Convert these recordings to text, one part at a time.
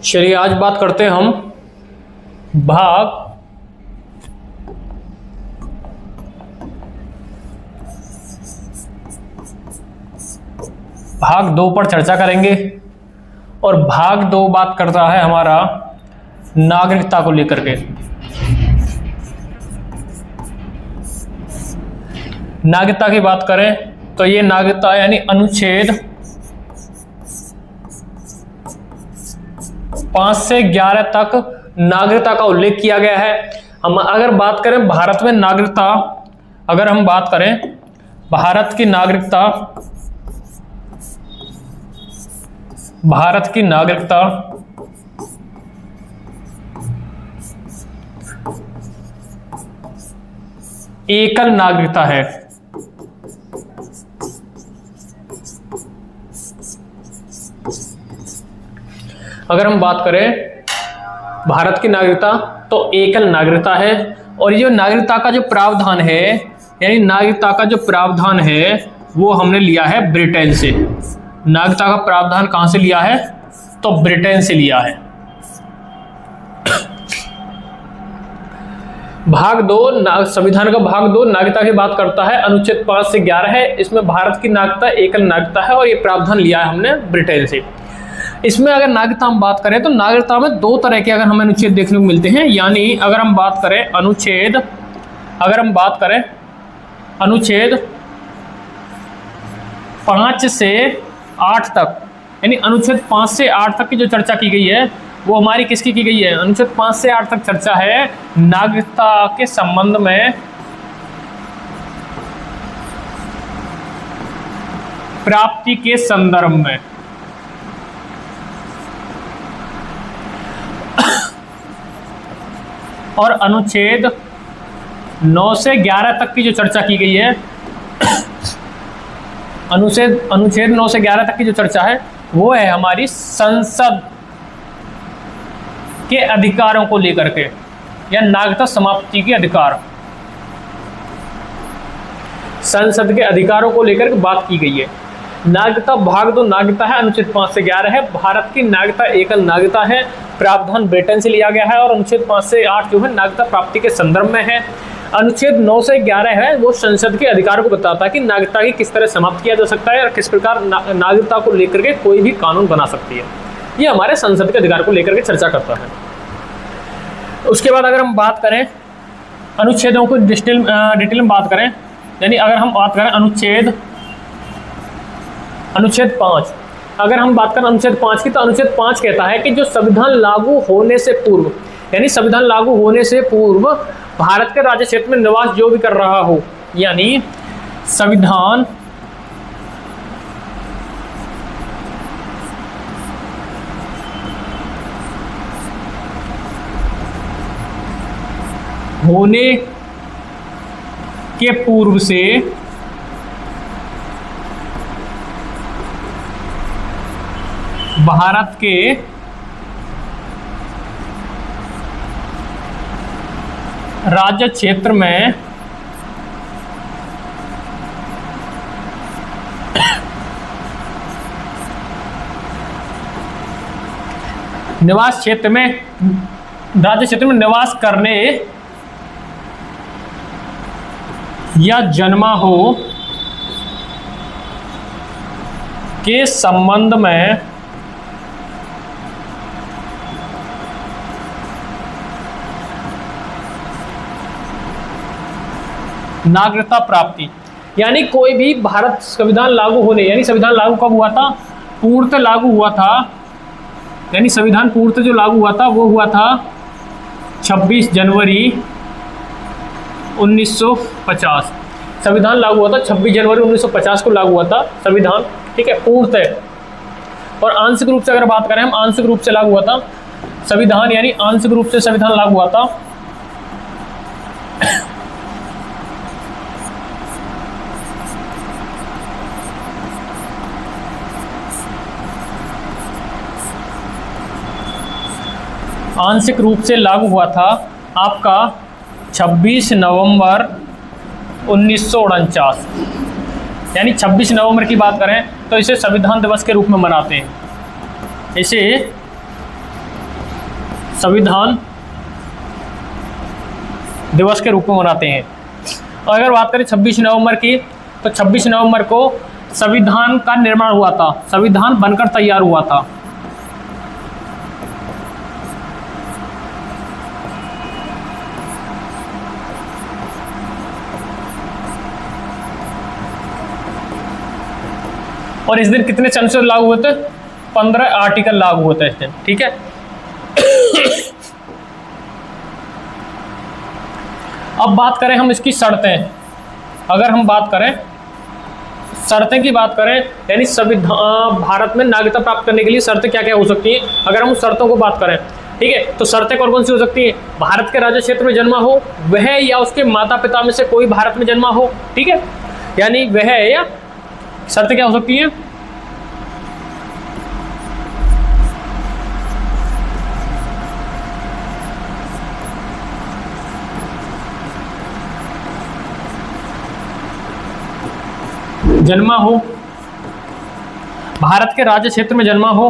चलिए आज बात करते हैं हम भाग 2 पर चर्चा करेंगे। और भाग 2 बात करता है हमारा नागरिकता को लेकर के। नागरिकता की बात करें तो ये नागरिकता यानी अनुच्छेद 5 से 11 तक नागरिकता का उल्लेख किया गया है। हम अगर बात करें भारत में नागरिकता, अगर हम बात करें भारत की नागरिकता, एकल नागरिकता है। अगर हम बात करें भारत की नागरिकता तो एकल नागरिकता है। और ये नागरिकता का जो प्रावधान है, यानी नागरिकता का जो प्रावधान है वो हमने लिया है ब्रिटेन से। नागरिकता का प्रावधान कहां से लिया है? तो ब्रिटेन से लिया है। भाग 2 संविधान का भाग 2 नागरिकता की बात करता है। अनुच्छेद 5 से 11 है। इसमें भारत की नागरिकता एकल नागरिकता है और ये प्रावधान लिया है हमने ब्रिटेन से। इसमें अगर नागरिकता हम बात करें तो नागरिकता में 2 तरह के अगर हमें अनुच्छेद देखने को मिलते हैं। यानी अगर हम बात करें अनुच्छेद 5 से 8 तक, यानी अनुच्छेद 5 से 8 तक की जो चर्चा की गई है वो हमारी किसकी की गई है? अनुच्छेद 5 से 8 तक चर्चा है नागरिकता के संबंध में प्राप्ति के संदर्भ में। और अनुच्छेद 9 से 11 तक की जो चर्चा की गई है, अनुच्छेद 9 से 11 तक की जो चर्चा है वो है हमारी संसद के अधिकारों को लेकर के, या नागरिकता समाप्ति के अधिकार। संसद के अधिकारों को लेकर के बात की गई है। नागरिकता भाग 2 नागरिकता है, अनुच्छेद 5 से 11 है। भारत की नागरिकता एकल नागरिकता है, प्रावधान ब्रिटेन से लिया गया है। और अनुच्छेद 5 से 8 जो है नागरिकता प्राप्ति के संदर्भ में है। अनुच्छेद 9 से 11 है वो संसद के अधिकारों को बताता है कि नागरिकता की किस तरह समाप्त किया जा सकता है और किस प्रकार नागरिकता को लेकर के कोई भी कानून बना सकती है। ये हमारे संसद के अधिकार को लेकर के चर्चा करता है। उसके बाद अगर हम बात करें अनुच्छेदों को डिटेल में बात करें, यानी अगर हम बात करें अनुच्छेद 5, अगर हम बात करें अनुच्छेद 5 की, तो अनुच्छेद 5 कहता है कि जो संविधान लागू होने से पूर्व, यानी संविधान लागू होने से पूर्व भारत के राज्य क्षेत्र में निवास जो भी कर रहा हो, यानी संविधान होने के पूर्व से भारत के राज्य क्षेत्र में निवास क्षेत्र में, राज्य क्षेत्र में निवास करने या जन्मा हो के संबंध में नागरिकता प्राप्ति, यानी कोई भी भारत संविधान लागू होने, यानी संविधान लागू कब हुआ था? पूर्णतः लागू हुआ था, यानी संविधान पूर्णतः जो लागू हुआ था वो हुआ था 26 जनवरी 1950। संविधान लागू हुआ था 26 जनवरी 1950 को लागू हुआ था संविधान, ठीक है, पूर्णतः। और आंशिक रूप से अगर बात करें हम, आंशिक रूप से लागू हुआ था संविधान, यानी आंशिक रूप से संविधान लागू हुआ था आंशिक रूप से लागू हुआ था आपका 26 नवंबर 1949, यानी 26 नवंबर की बात करें तो इसे संविधान दिवस के रूप में मनाते हैं। इसे संविधान दिवस के रूप में मनाते हैं। और अगर बात करें 26 नवंबर की, तो 26 नवंबर को संविधान का निर्माण हुआ था, संविधान बनकर तैयार हुआ था। और इस दिन कितने अनुच्छेद लागू हुए थे? 15 आर्टिकल लागू होते हैं इस दिन, ठीक है। अब बात करें हम इसकी शर्तें, अगर हम बात करें शर्तें की बात करें, यानी संविधान भारत में नागरिकता प्राप्त करने के लिए शर्तें क्या क्या हो सकती हैं, अगर हम उस शर्तों को बात करें, ठीक है, तो शर्तें कौन कौन सी हो सकती है? भारत के राज्य क्षेत्र में जन्मा हो वह, या उसके माता पिता में से कोई भारत में जन्मा हो, ठीक है, यानी वह या शर्तें क्या हो सकती हैं? जन्मा हो, भारत के राज्य क्षेत्र में जन्मा हो।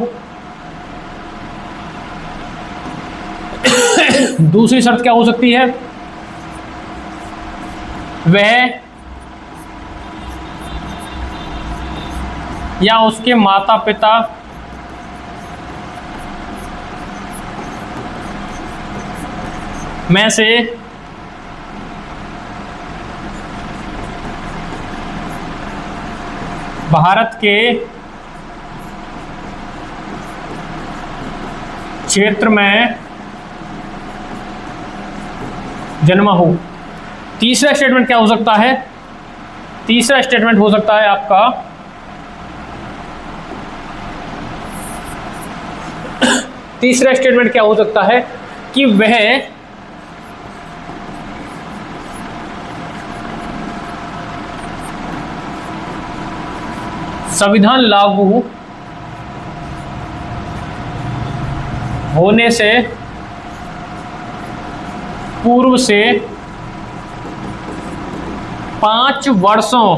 दूसरी शर्त क्या हो सकती है? वह या उसके माता पिता में से भारत के क्षेत्र में जन्मा हो। तीसरा स्टेटमेंट क्या हो सकता है? तीसरा स्टेटमेंट हो सकता है आपका तीसरा स्टेटमेंट क्या हो सकता है कि वह संविधान लागू होने से पूर्व से 5 वर्षों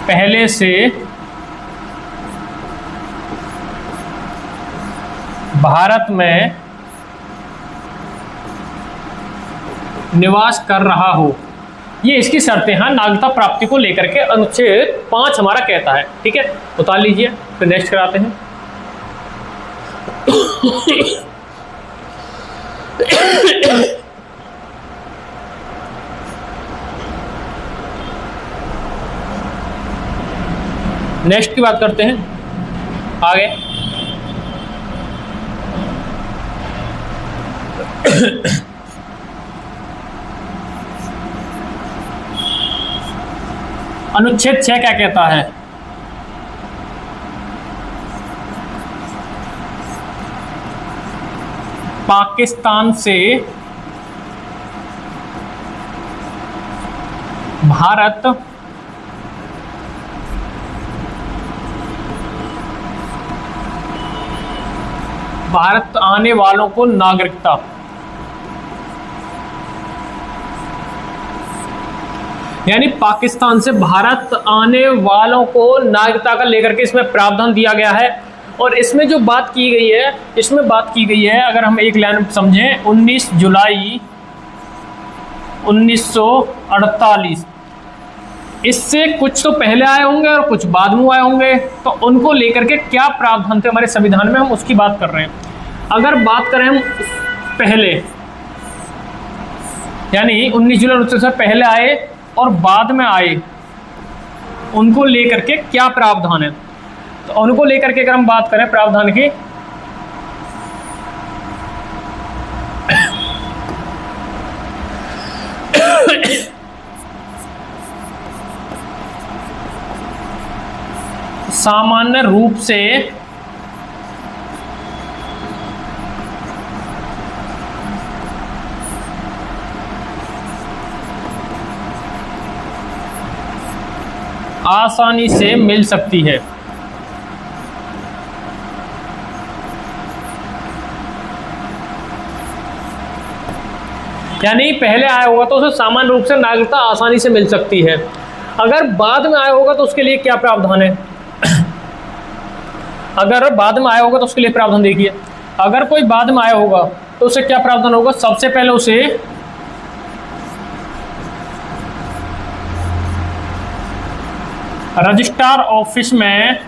पहले से भारत में निवास कर रहा हो। ये इसकी शर्तें हैं नागरिकता प्राप्ति को लेकर के, अनुच्छेद 5 हमारा कहता है, ठीक है। उतार लीजिए, फिर नेक्स्ट कराते हैं। नेक्स्ट की बात करते हैं आगे। अनुच्छेद 6 क्या कहता है? पाकिस्तान से भारत आने वालों को नागरिकता, यानी पाकिस्तान से भारत आने वालों को नागरिकता का लेकर के इसमें प्रावधान दिया गया है। और इसमें जो बात की गई है, इसमें बात की गई है, अगर हम एक लाइन समझें, 19 जुलाई 1948, इससे कुछ तो पहले आए होंगे और कुछ बाद में आए होंगे, तो उनको लेकर के क्या प्रावधान थे हमारे संविधान में, हम उसकी बात कर रहे हैं। अगर बात करें हम पहले, यानी 19 जुलाई 1948 से पहले आए और बाद में आए, उनको लेकर के क्या प्रावधान है, तो उनको लेकर के अगर हम बात करें प्रावधान की, सामान्य रूप से आसानी से मिल सकती है। यानी पहले आया होगा तो उसे सामान्य रूप से नागरिकता आसानी से मिल सकती है। अगर बाद में आया होगा तो उसके लिए क्या प्रावधान है? अगर बाद में आया होगा तो उसके लिए प्रावधान देखिए। अगर कोई बाद में आया होगा तो उसे क्या प्रावधान होगा? सबसे पहले उसे रजिस्ट्रार ऑफिस में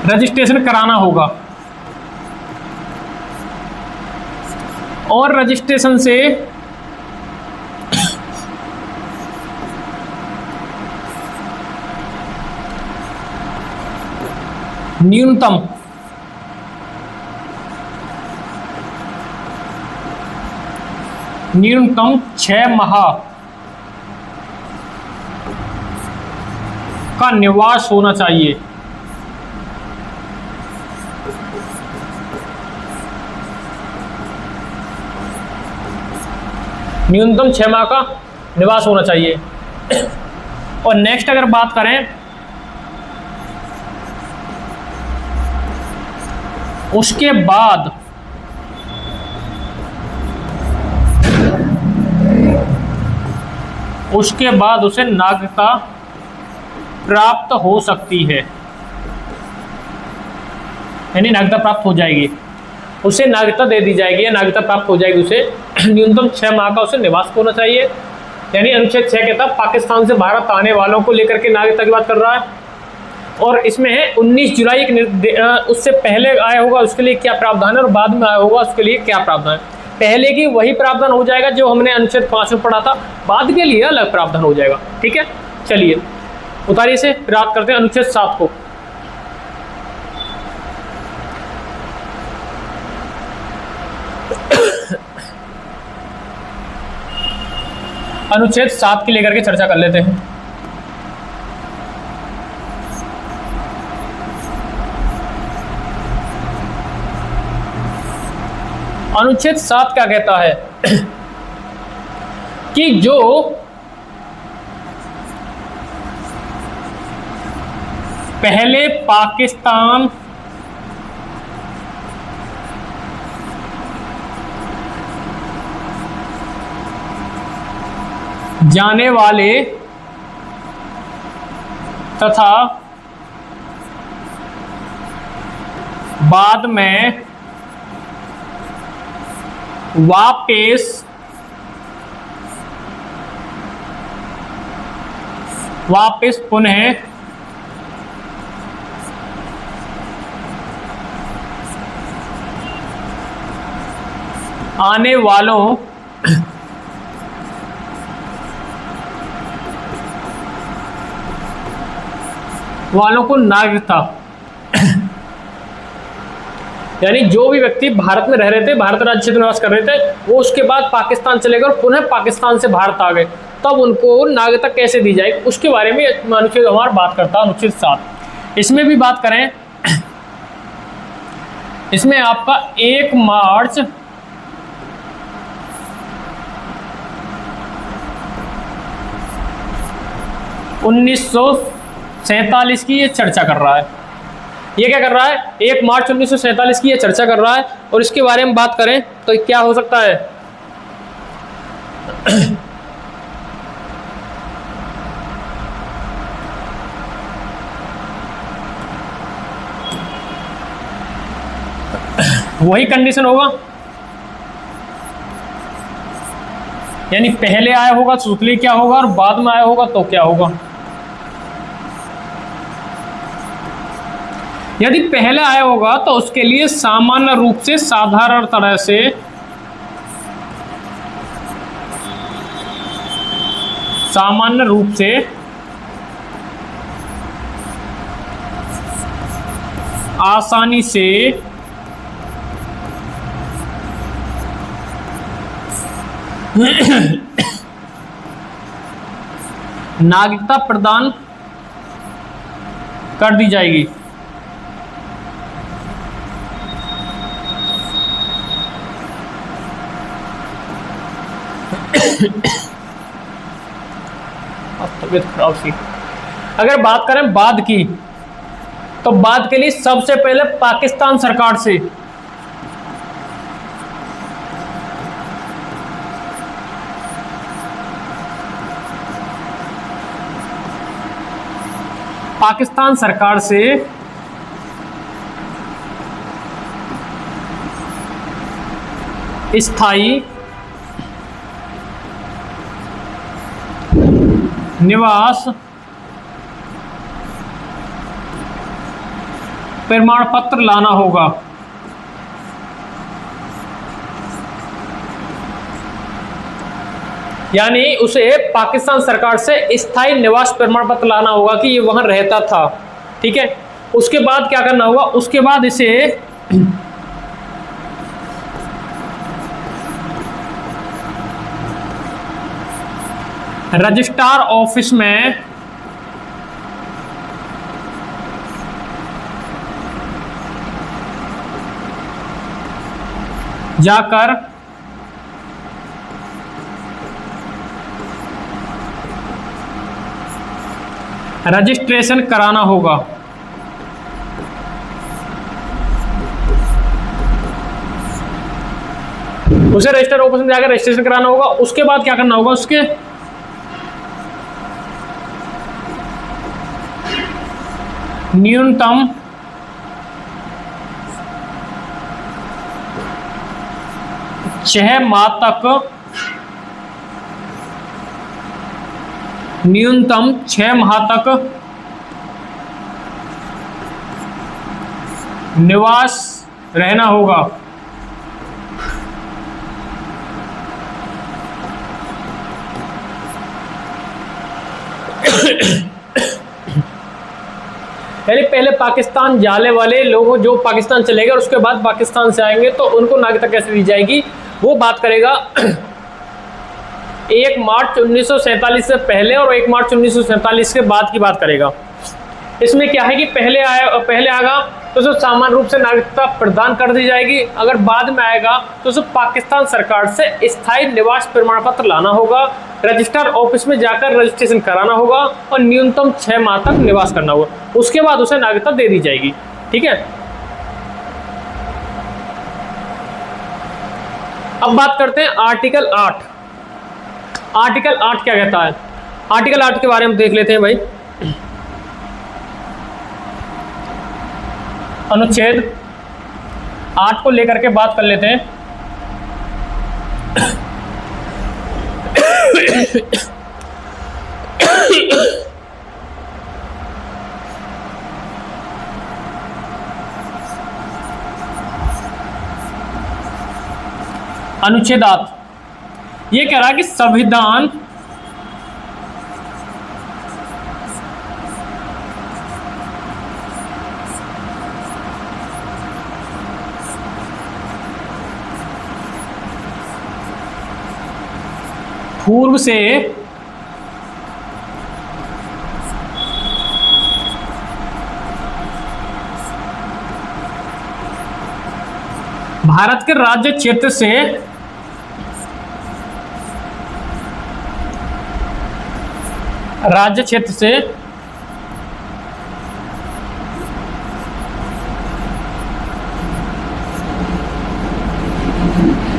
रजिस्ट्रेशन कराना होगा और रजिस्ट्रेशन से न्यूनतम न्यूनतम 6 माह का निवास होना चाहिए। न्यूनतम 6 माह का निवास होना चाहिए। और नेक्स्ट अगर बात करें उसके बाद उसे नागरिकता प्राप्त हो सकती है, यानी नागरिकता प्राप्त हो जाएगी, उसे नागरिकता दे दी जाएगी या नागरिकता प्राप्त हो जाएगी। उसे न्यूनतम 6 माह का उसे निवास होना चाहिए। यानी अनुच्छेद 6 के तहत पाकिस्तान से भारत आने वालों को लेकर के नागरिकता की बात कर रहा है। और इसमें है 19 जुलाई उससे पहले आया होगा उसके लिए क्या प्रावधान है और बाद में आया होगा उसके लिए क्या प्रावधान है। पहले की वही प्रावधान हो जाएगा जो हमने अनुच्छेद 5 में पढ़ा था, बाद के लिए अलग प्रावधान हो जाएगा। ठीक है, चलिए उतारिए से बात करते हैं अनुच्छेद 7 को। अनुच्छेद 7 की लेकर के चर्चा कर लेते हैं। अनुच्छेद 7 क्या कहता है कि जो पहले पाकिस्तान जाने वाले तथा बाद में वापस पुनः आने वालों को नागरिकता, यानी जो भी व्यक्ति भारत में रह रहे थे, भारत राज्य क्षेत्र में निवास कर रहे थे, वो उसके बाद पाकिस्तान चले गए और पुनः पाकिस्तान से भारत आ गए, तब उनको नागरिकता कैसे दी जाएगी उसके बारे में अनुच्छेद हमारा बात करता है। अनुच्छेद 7 इसमें भी बात करें, इसमें आपका 1 मार्च 1947 की ये चर्चा कर रहा है। ये क्या कर रहा है? 1 मार्च 1947 की ये चर्चा कर रहा है। और इसके बारे में बात करें तो क्या हो सकता है? वही कंडीशन होगा, यानी पहले आया होगा तो उसके लिए क्या होगा और बाद में आया होगा तो क्या होगा। यदि पहले आया होगा तो उसके लिए सामान्य रूप से साधारण तरह से आसानी से नागरिकता प्रदान कर दी जाएगी। तबीयत खराब सी। अगर बात करें बाद की, तो बात के लिए सबसे पहले पाकिस्तान सरकार से। पाकिस्तान सरकार से स्थायी निवास प्रमाण पत्र लाना होगा। यानी उसे पाकिस्तान सरकार से स्थायी निवास प्रमाण पत्र लाना होगा कि ये वहां रहता था। ठीक है, उसके बाद क्या करना होगा, उसके बाद इसे रजिस्ट्रार ऑफिस में जाकर रजिस्ट्रेशन कराना होगा। उसे रजिस्टर ऑफिस में जाकर रजिस्ट्रेशन कराना होगा। उसके बाद क्या करना होगा, उसके न्यूनतम छह माह तक निवास रहना होगा। यानी पहले पाकिस्तान जाने वाले लोगों जो पाकिस्तान चले गए और उसके बाद पाकिस्तान से आएंगे तो उनको नागरिकता कैसे दी जाएगी, वो बात करेगा 1 मार्च 1947 से पहले और 1 मार्च 1947 के बाद की बात करेगा। इसमें क्या है कि पहले आएगा तो उसे सामान्य रूप से नागरिकता प्रदान कर दी जाएगी। अगर बाद में आएगा तो उसे पाकिस्तान सरकार से स्थायी निवास प्रमाण पत्र लाना होगा, रजिस्ट्रार ऑफिस में जाकर रजिस्ट्रेशन कराना होगा और न्यूनतम 6 माह तक निवास करना होगा। उसके बाद उसे नागरिकता दे दी जाएगी। ठीक है, अब बात करते हैं आर्टिकल 8। आर्टिकल 8 क्या कहता है? आर्टिकल 8 के बारे में देख लेते हैं भाई। अनुच्छेद 8 को लेकर के बात कर लेते हैं। अनुच्छेद 8 ये कह रहा है कि संविधान पूर्व से भारत के राज्य क्षेत्र से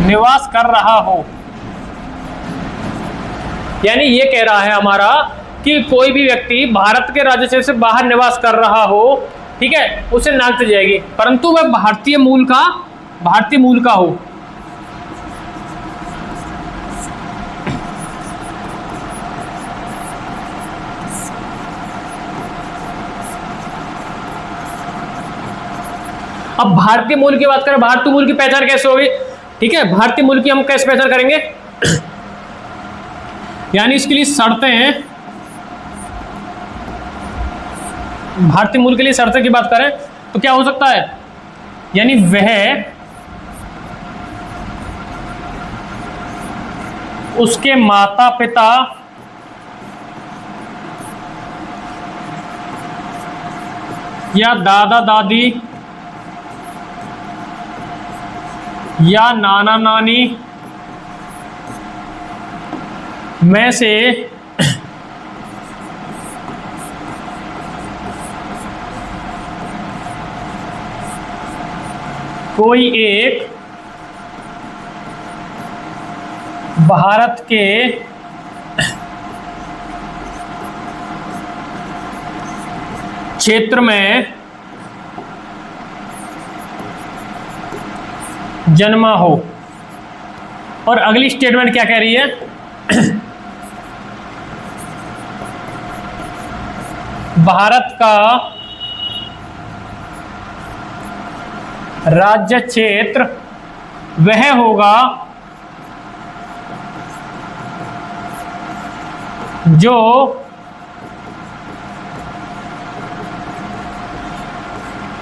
निवास कर रहा हो। यानी ये कह रहा है हमारा कि कोई भी व्यक्ति भारत के राज्य क्षेत्र से बाहर निवास कर रहा हो, ठीक है, उसे नागरिकता दी जाएगी, परंतु वह भारतीय मूल का हो। अब भारतीय मूल की बात करें, भारतीय मूल की पहचान कैसे होगी? ठीक है, भारतीय मूल की हम कैसे पहचान करेंगे? यानी इसके लिए शर्तें हैं। भारतीय मूल के लिए शर्तें की बात करें तो क्या हो सकता है? यानी वह उसके माता पिता या दादा दादी या नाना नानी में से कोई एक भारत के क्षेत्र में जन्मा हो। और अगली स्टेटमेंट क्या कह रही है? भारत का राज्य क्षेत्र वह होगा जो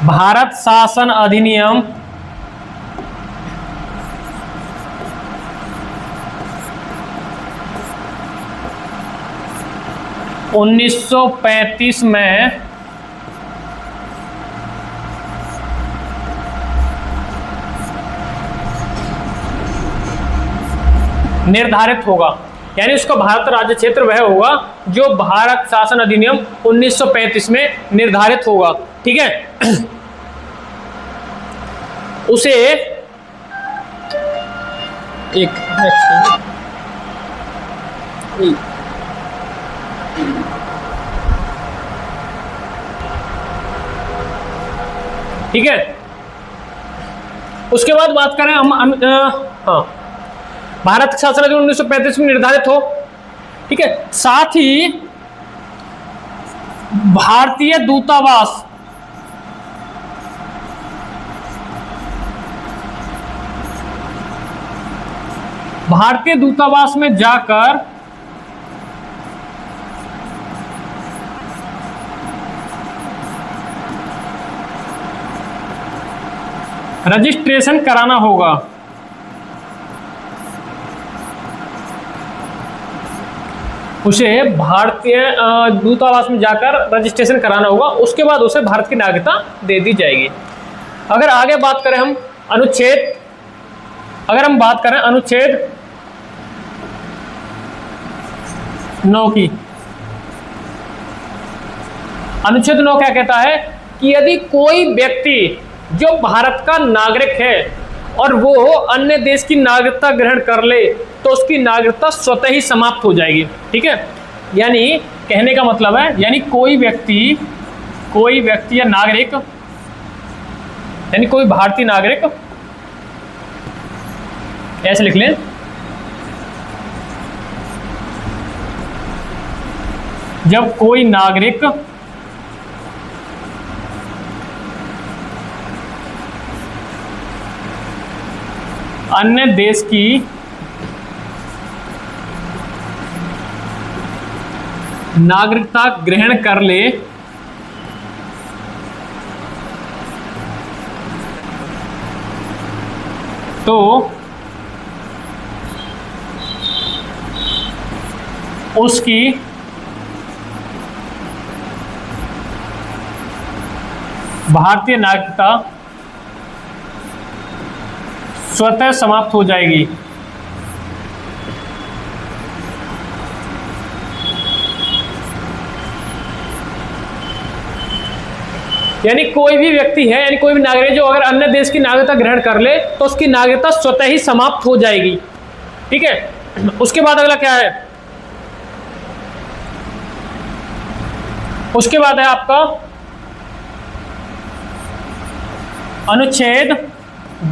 भारत शासन अधिनियम 1935 में निर्धारित होगा। यानी उसका भारत राज्य क्षेत्र वह होगा जो भारत शासन अधिनियम 1935 में निर्धारित होगा। ठीक है, उसे एक ठीक है। उसके बाद बात करें हम हाँ, भारत शासन अधिनियम 1935 में निर्धारित हो। ठीक है, साथ ही भारतीय दूतावास में जाकर रजिस्ट्रेशन कराना होगा। उसे भारतीय दूतावास में जाकर रजिस्ट्रेशन कराना होगा। उसके बाद उसे भारत की नागरिकता दे दी जाएगी। अगर आगे बात करें हम अनुच्छेद 9 की, अनुच्छेद 9 क्या कहता है कि यदि कोई व्यक्ति जो भारत का नागरिक है और वो अन्य देश की नागरिकता ग्रहण कर ले तो उसकी नागरिकता स्वतः ही समाप्त हो जाएगी। ठीक है, यानी कहने का मतलब है, यानी कोई व्यक्ति या नागरिक, यानी कोई भारतीय नागरिक, ऐसे लिख लें, जब कोई नागरिक अन्य देश की नागरिकता ग्रहण कर ले तो उसकी भारतीय नागरिकता स्वतः समाप्त हो जाएगी। यानी कोई भी व्यक्ति है, यानी कोई भी नागरिक जो अगर अन्य देश की नागरिकता ग्रहण कर ले तो उसकी नागरिकता स्वतः ही समाप्त हो जाएगी। ठीक है, उसके बाद अगला क्या है? उसके बाद है आपका अनुच्छेद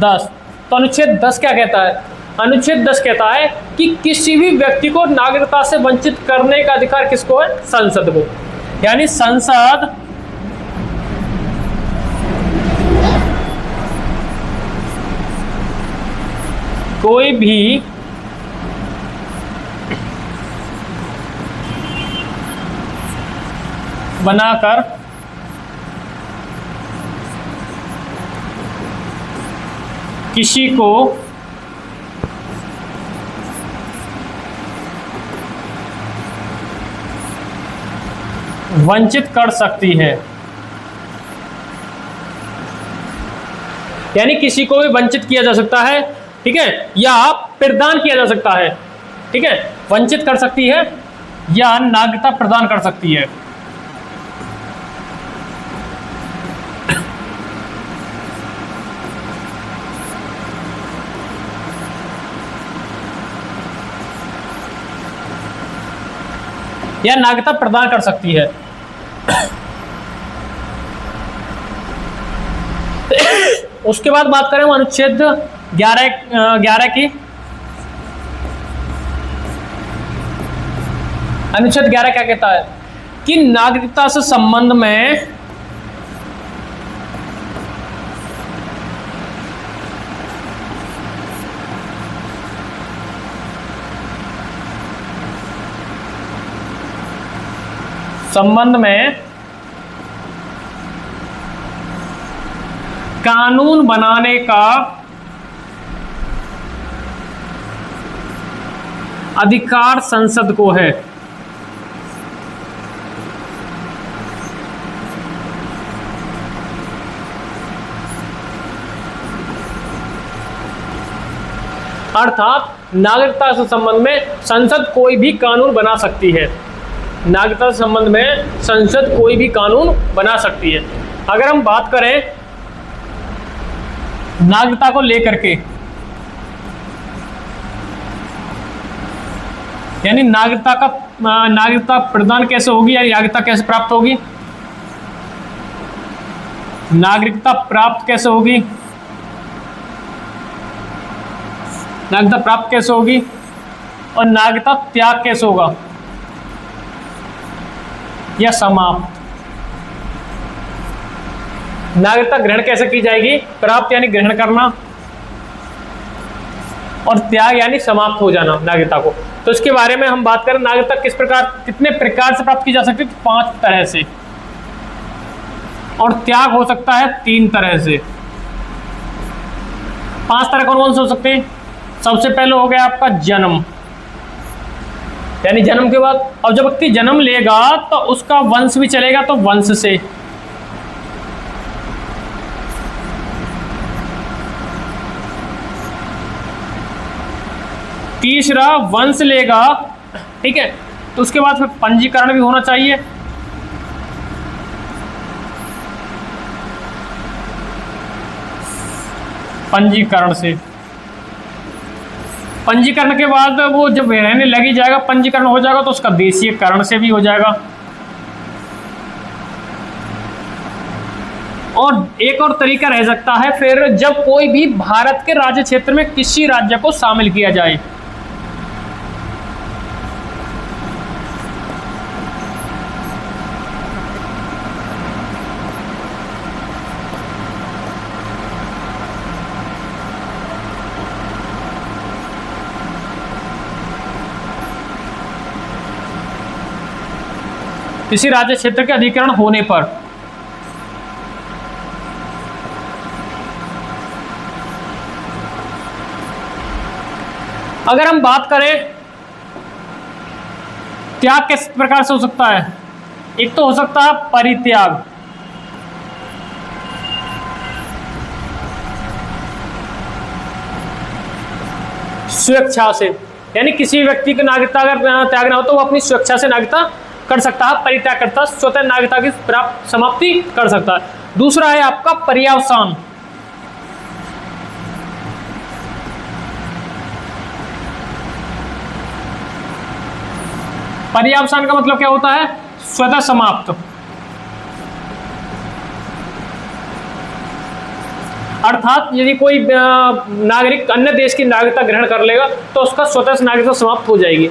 10। तो अनुच्छेद 10 क्या कहता है? अनुच्छेद 10 कहता है कि किसी भी व्यक्ति को नागरिकता से वंचित करने का अधिकार किसको है? संसद को। यानी संसद कोई भी बनाकर किसी को वंचित कर सकती है। यानी किसी को भी वंचित किया जा सकता है, ठीक है, या प्रदान किया जा सकता है। ठीक है, वंचित कर सकती है या नागरिकता प्रदान कर सकती है। या नागरिकता प्रदान कर सकती है। उसके बाद बात करें अनुच्छेद 11 की। अनुच्छेद 11 क्या कहता है कि नागरिकता से संबंध में कानून बनाने का अधिकार संसद को है। अर्थात नागरिकता से संबंध में संसद कोई भी कानून बना सकती है। नागरिकता से संबंध में संसद कोई भी कानून बना सकती है। अगर हम बात करें नागरिकता को लेकर के, यानी नागरिकता प्रदान कैसे होगी, यानी नागरिकता कैसे प्राप्त होगी, नागरिकता प्राप्त कैसे होगी, नागरिकता प्राप्त कैसे होगी और नागरिकता त्याग कैसे होगा या समाप्त। नागरिकता ग्रहण कैसे की जाएगी, प्राप्त यानी ग्रहण करना और त्याग यानी समाप्त हो जाना नागरिकता को। तो इसके बारे में हम बात करें, नागरिकता कितने प्रकार से प्राप्त की जा सकती है, 5 तरह से, और त्याग हो सकता है 3 तरह से। 5 तरह कौन कौन से हो सकते हैं? सबसे पहले हो गया आपका जन्म, यानी जन्म के बाद, अब जब व्यक्ति जन्म लेगा तो उसका वंश भी चलेगा, तो वंश से। तीसरा वंश लेगा, ठीक है, तो उसके बाद फिर पंजीकरण भी होना चाहिए। पंजीकरण से, पंजीकरण के बाद वो जब रहने लगी जाएगा, पंजीकरण हो जाएगा तो उसका देशीयकरण से भी हो जाएगा। और एक और तरीका रह सकता है फिर, जब कोई भी भारत के राज्य क्षेत्र में किसी राज्य को शामिल किया जाए। किसी राज्य क्षेत्र के अधिकरण होने पर। अगर हम बात करें त्याग किस प्रकार से हो सकता है, एक तो हो सकता है परित्याग, स्वेच्छा से, यानी किसी व्यक्ति की नागरिकता अगर त्यागना हो तो वो अपनी स्वेच्छा से नागरिकता कर सकता है, परित्याग करता, स्वतः नागरिकता की प्राप्त समाप्ति कर सकता है। दूसरा है आपका पर्यावसान, पर्यावसान का मतलब क्या होता है, स्वतः समाप्त। अर्थात यदि कोई नागरिक अन्य देश की नागरिकता ग्रहण कर लेगा तो उसका स्वतः से नागरिकता समाप्त हो जाएगी।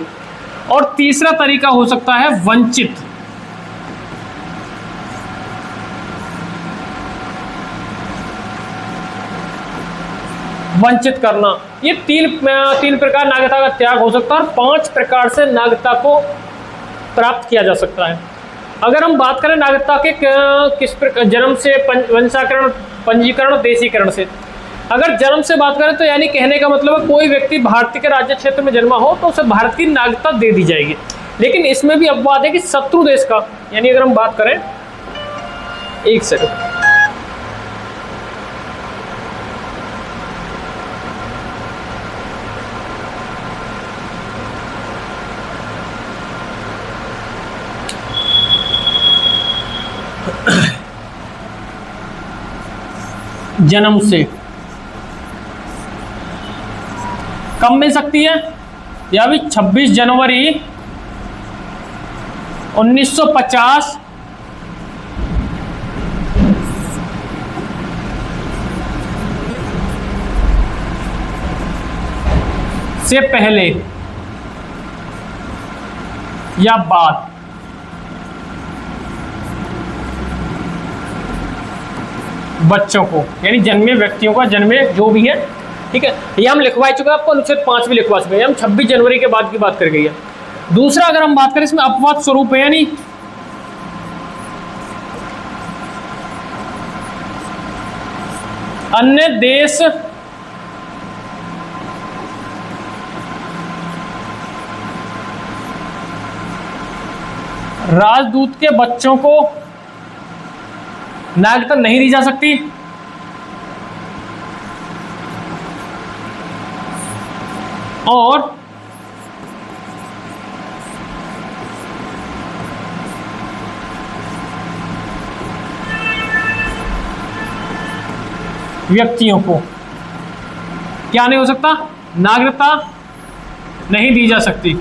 और तीसरा तरीका हो सकता है वंचित, वंचित करना। ये तीन प्रकार नागरिकता का त्याग हो सकता है और 5 प्रकार से नागरिकता को प्राप्त किया जा सकता है। अगर हम बात करें नागरिकता के किस प्रकार, जन्म से, वंशाकरण, पंजीकरण और देशीकरण से। अगर जन्म से बात करें तो यानी कहने का मतलब है कोई व्यक्ति भारतीय के राज्य क्षेत्र में जन्मा हो तो उसे भारत की नागरिकता दे दी जाएगी। लेकिन इसमें भी अपवाद है कि शत्रु देश का, यानी अगर हम बात करें, एक सेकंड, जन्म से कब मिल सकती है, या भी 26 जनवरी 1950 से पहले या बाद बच्चों को, यानी जन्मे व्यक्तियों का, जन्मे जो भी है, ठीक है, ये हम लिखवा चुके हैं, आपको अनुच्छेद 5 भी लिखवा चुके हैं, हम 26 जनवरी के बाद की बात कर गई है। दूसरा अगर हम बात करें इसमें अपवाद स्वरूप है, यानी अन्य देश राजदूत के बच्चों को नागरिकता नहीं दी जा सकती, और व्यक्तियों को क्या नहीं हो सकता, नागरिकता नहीं दी जा सकती।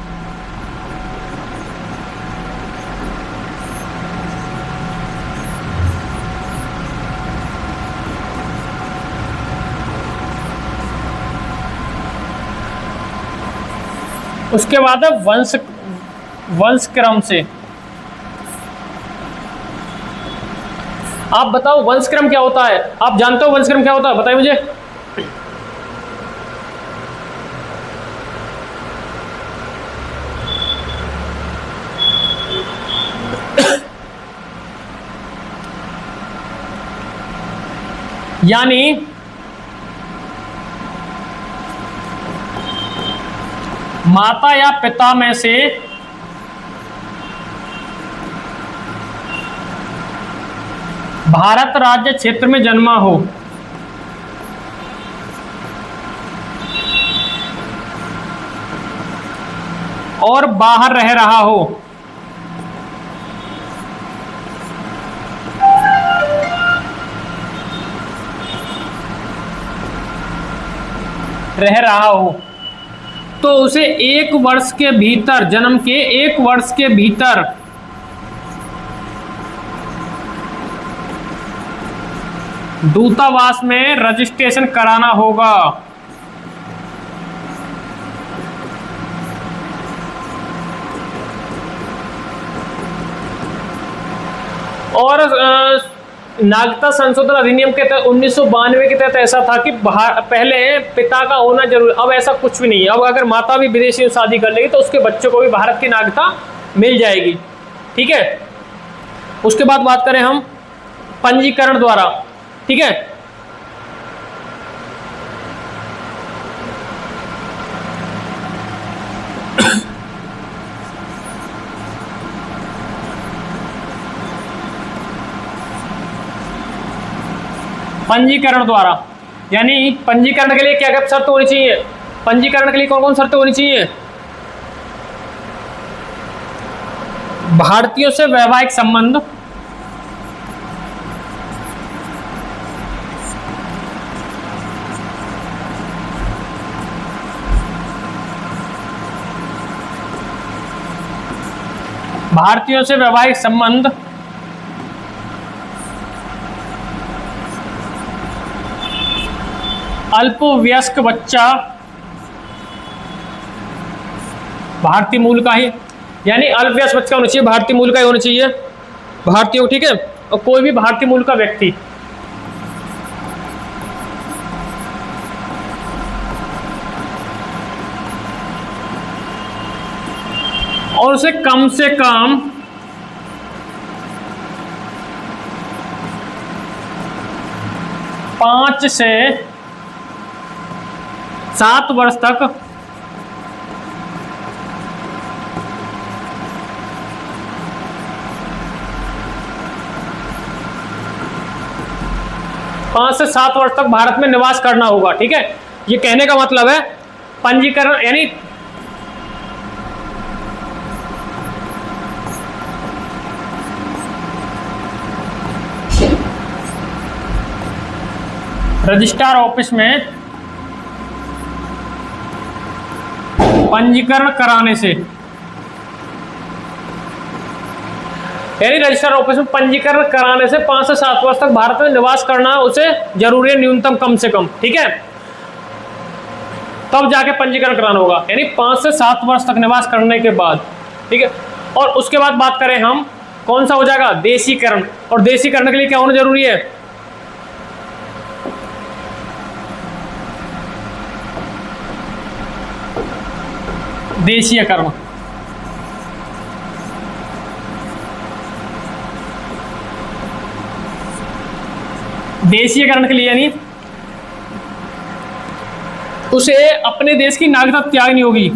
उसके बाद है वंश क्रम से। आप बताओ वंश क्रम क्या होता है, आप जानते हो वंश क्रम क्या होता है, बताइए मुझे। यानी माता या पिता में से भारत राज्य क्षेत्र में जन्मा हो और बाहर रह रहा हो, तो उसे 1 वर्ष के भीतर, जन्म के 1 वर्ष के भीतर दूतावास में रजिस्ट्रेशन कराना होगा। और नागरिकता संशोधन अधिनियम के तहत 1992 के तहत ऐसा था कि पहले पिता का होना जरूरी, अब ऐसा कुछ भी नहीं है। अब अगर माता भी विदेशी शादी कर लेगी तो उसके बच्चों को भी भारत की नागरिकता मिल जाएगी, ठीक है। उसके बाद बात करें हम पंजीकरण द्वारा, ठीक है। पंजीकरण द्वारा, यानी पंजीकरण के लिए क्या क्या शर्त होनी चाहिए, पंजीकरण के लिए कौन कौन शर्तें होनी चाहिए। भारतीयों से वैवाहिक संबंध, भारतीयों से वैवाहिक संबंध, अल्पवयस्क बच्चा भारतीय मूल का ही, यानी अल्पवयस्क बच्चा होना चाहिए, भारतीय मूल का ही होना चाहिए, भारतीय, ठीक है। और कोई भी भारतीय मूल का व्यक्ति, और उसे कम से कम 5 से 7 वर्ष तक भारत में निवास करना होगा, ठीक है। ये कहने का मतलब है पंजीकरण, यानी रजिस्ट्रार ऑफिस में पंजीकरण कराने से यानी रजिस्टर ऑफिस में पंजीकरण कराने से 5 से 7 वर्ष तक भारत में निवास करना उसे जरूरी है, न्यूनतम कम से कम, ठीक है, तब जाके पंजीकरण कराना होगा, यानी 5 से 7 वर्ष तक निवास करने के बाद, ठीक है। और उसके बाद बात करें हम, कौन सा हो जाएगा, देशीकरण। और देशीकरण के लिए क्या होना जरूरी है, देशीयकरण। देशीयकरण के लिए यानी उसे अपने देश की नागरिकता त्यागनी होगी।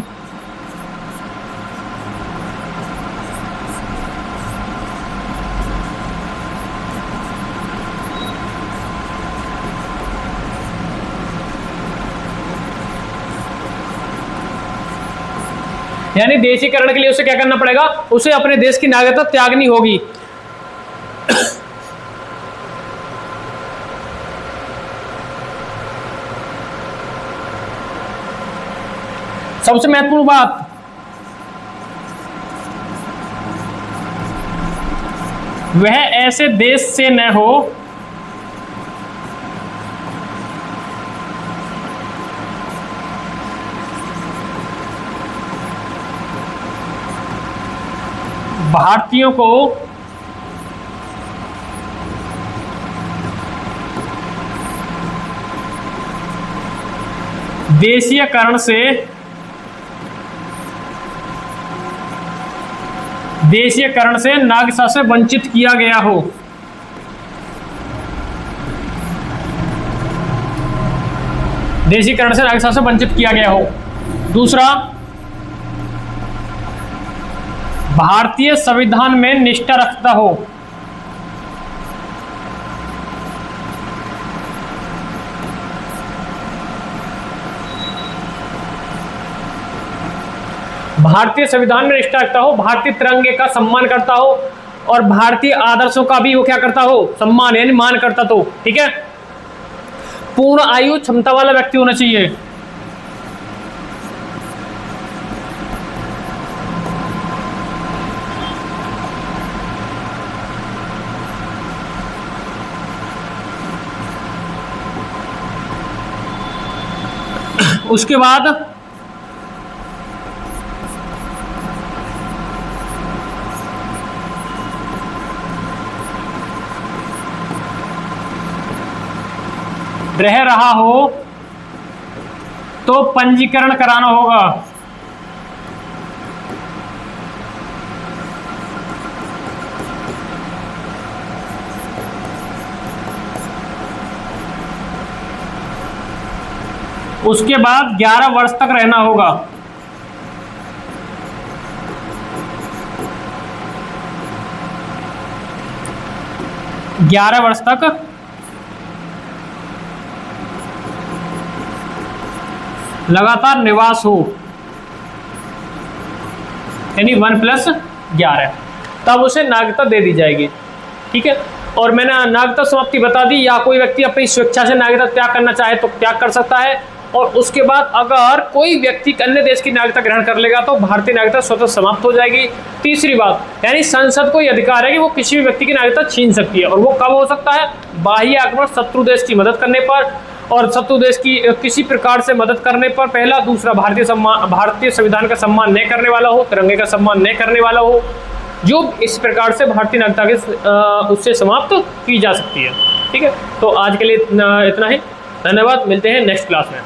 यानी देशीकरण के लिए उसे क्या करना पड़ेगा, उसे अपने देश की नागरिकता त्यागनी होगी। सबसे महत्वपूर्ण बात, वह ऐसे देश से न हो भारतीयों को देशीयकरण से नागरिकता से वंचित किया गया हो। देशीकरण से नागरिकता से वंचित किया गया हो। दूसरा, भारतीय संविधान में निष्ठा रखता हो। भारतीय संविधान में निष्ठा रखता हो, भारतीय तिरंगे का सम्मान करता हो और भारतीय आदर्शों का भी वो क्या करता हो, सम्मान यानी मान करता तो, ठीक है। पूर्ण आयु क्षमता वाला व्यक्ति होना चाहिए। उसके बाद रह रहा हो तो पंजीकरण कराना होगा। उसके बाद 11 वर्ष तक रहना होगा। ग्यारह वर्ष तक लगातार निवास हो, यानी 1+11, तब उसे नागरिकता दे दी जाएगी, ठीक है। और मैंने नागरिकता समाप्ति बता दी, या कोई व्यक्ति अपनी स्वेच्छा से नागरिकता त्याग करना चाहे तो त्याग कर सकता है। और उसके बाद अगर कोई व्यक्ति अन्य देश की नागरिकता ग्रहण कर लेगा तो भारतीय नागरिकता स्वतः समाप्त हो जाएगी। तीसरी बात, यानी संसद को यह अधिकार है कि वो किसी भी व्यक्ति की नागरिकता छीन सकती है, और वो कब हो सकता है, बाह्य आक्रमण, शत्रु देश की मदद करने पर, और शत्रु देश की किसी प्रकार से मदद करने पर, पहला। दूसरा, भारतीय संविधान का सम्मान न करने वाला हो, तिरंगे का सम्मान न करने वाला हो, जो इस प्रकार से भारतीय नागरिकता के उससे समाप्त की जा सकती है, ठीक है। तो आज के लिए इतना ही, धन्यवाद, मिलते हैं नेक्स्ट क्लास में।